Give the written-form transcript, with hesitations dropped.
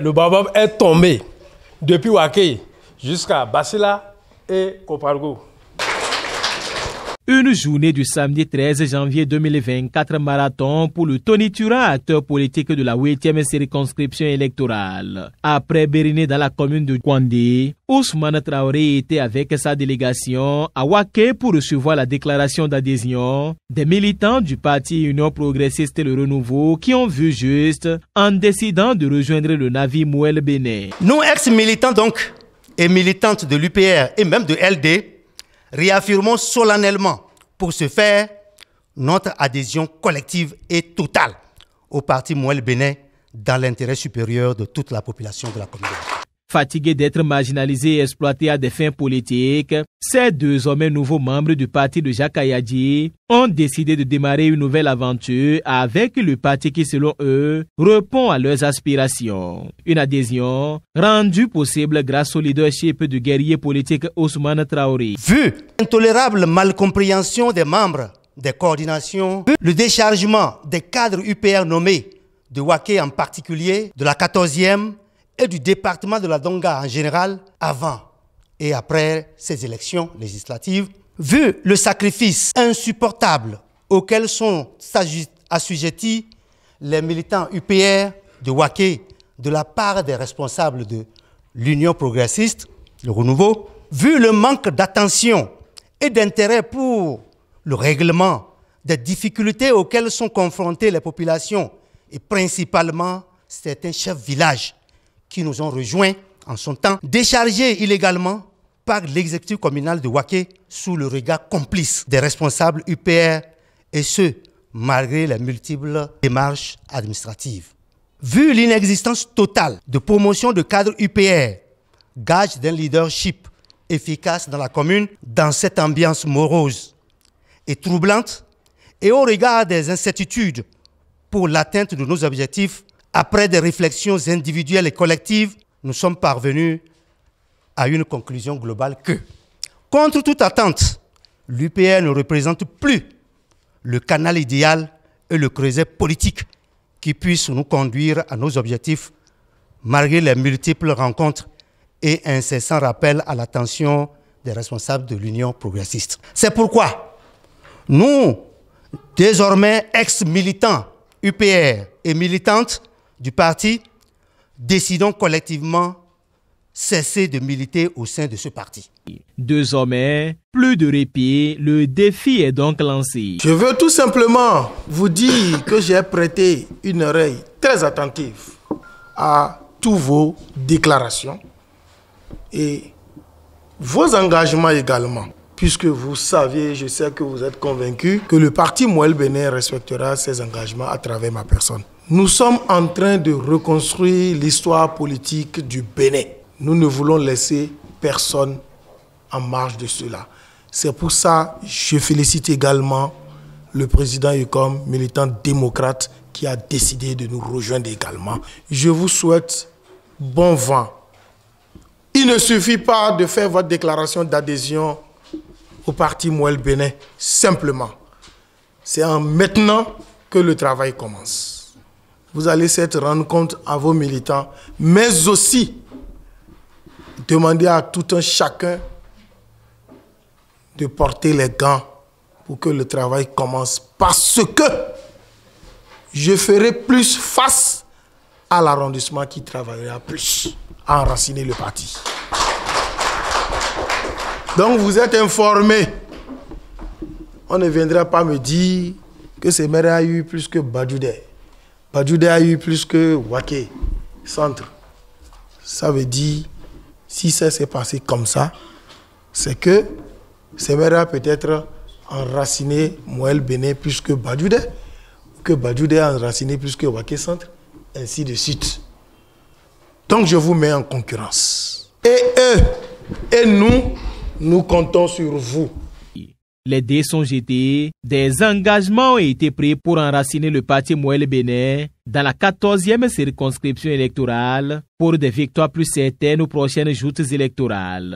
Le baobab est tombé depuis Waké jusqu'à Bassila et Kopargo. Une journée du samedi 13 janvier 2024 marathon pour le tonitruant acteur politique de la 8e circonscription électorale. Après Bériné dans la commune de Kouandé, Ousmane Traoré était avec sa délégation à Waké pour recevoir la déclaration d'adhésion des militants du parti Union Progressiste et le Renouveau qui ont vu juste en décidant de rejoindre le navire Mouel Bénin. Nous, ex-militants donc, et militantes de l'UPR et même de LD, réaffirmons solennellement pour ce faire notre adhésion collective et totale au parti Mouel Bénin dans l'intérêt supérieur de toute la population de la commune. Fatigués d'être marginalisés et exploités à des fins politiques, ces deux hommes nouveaux membres du parti de Jacques Ayadji ont décidé de démarrer une nouvelle aventure avec le parti qui, selon eux, répond à leurs aspirations. Une adhésion rendue possible grâce au leadership du guerrier politique Ousmane Traoré. Vu l'intolérable malcompréhension des membres des coordinations, le déchargement des cadres UPR nommés, de Waké en particulier, de la 14e, et du département de la Donga en général, avant et après ces élections législatives, vu le sacrifice insupportable auquel sont assujettis les militants UPR de Waké de la part des responsables de l'Union progressiste, le Renouveau, vu le manque d'attention et d'intérêt pour le règlement des difficultés auxquelles sont confrontées les populations et principalement certains chefs villages qui nous ont rejoints en son temps, déchargés illégalement par l'exécutif communal de Waké sous le regard complice des responsables UPR et ce, malgré les multiples démarches administratives. Vu l'inexistence totale de promotion de cadres UPR, gage d'un leadership efficace dans la commune, dans cette ambiance morose et troublante, et au regard des incertitudes pour l'atteinte de nos objectifs, après des réflexions individuelles et collectives, nous sommes parvenus à une conclusion globale que, contre toute attente, l'UPR ne représente plus le canal idéal et le creuset politique qui puisse nous conduire à nos objectifs, malgré les multiples rencontres et incessants rappels à l'attention des responsables de l'Union progressiste. C'est pourquoi nous, désormais ex-militants UPR et militantes du parti, décidons collectivement cesser de militer au sein de ce parti. Désormais, plus de répit, le défi est donc lancé. Je veux tout simplement vous dire que j'ai prêté une oreille très attentive à tous vos déclarations et vos engagements également, puisque vous saviez, je sais que vous êtes convaincus que le parti Mouel Bénin respectera ses engagements à travers ma personne. Nous sommes en train de reconstruire l'histoire politique du Bénin. Nous ne voulons laisser personne en marge de cela. C'est pour ça que je félicite également le président UCOM, militant démocrate, qui a décidé de nous rejoindre également. Je vous souhaite bon vent. Il ne suffit pas de faire votre déclaration d'adhésion au parti Mouel Bénin, simplement. C'est en maintenant que le travail commence. Vous allez certes rendre compte à vos militants, mais aussi demander à tout un chacun de porter les gants pour que le travail commence. Parce que je ferai plus face à l'arrondissement qui travaillera plus à enraciner le parti. Donc vous êtes informés. On ne viendra pas me dire que ces maires a eu plus que Badjoudé. Badjoudé a eu plus que Waké, centre. Ça veut dire, si ça s'est passé comme ça, c'est que ces maires a peut-être enraciné Mouel Bénin plus que Badjoudé, que Badjoudé a enraciné plus que Waké centre, ainsi de suite. Donc je vous mets en concurrence. Et eux, et nous comptons sur vous. Les dés sont jetés, des engagements ont été pris pour enraciner le parti Mouel Bénin dans la 14e circonscription électorale pour des victoires plus certaines aux prochaines joutes électorales.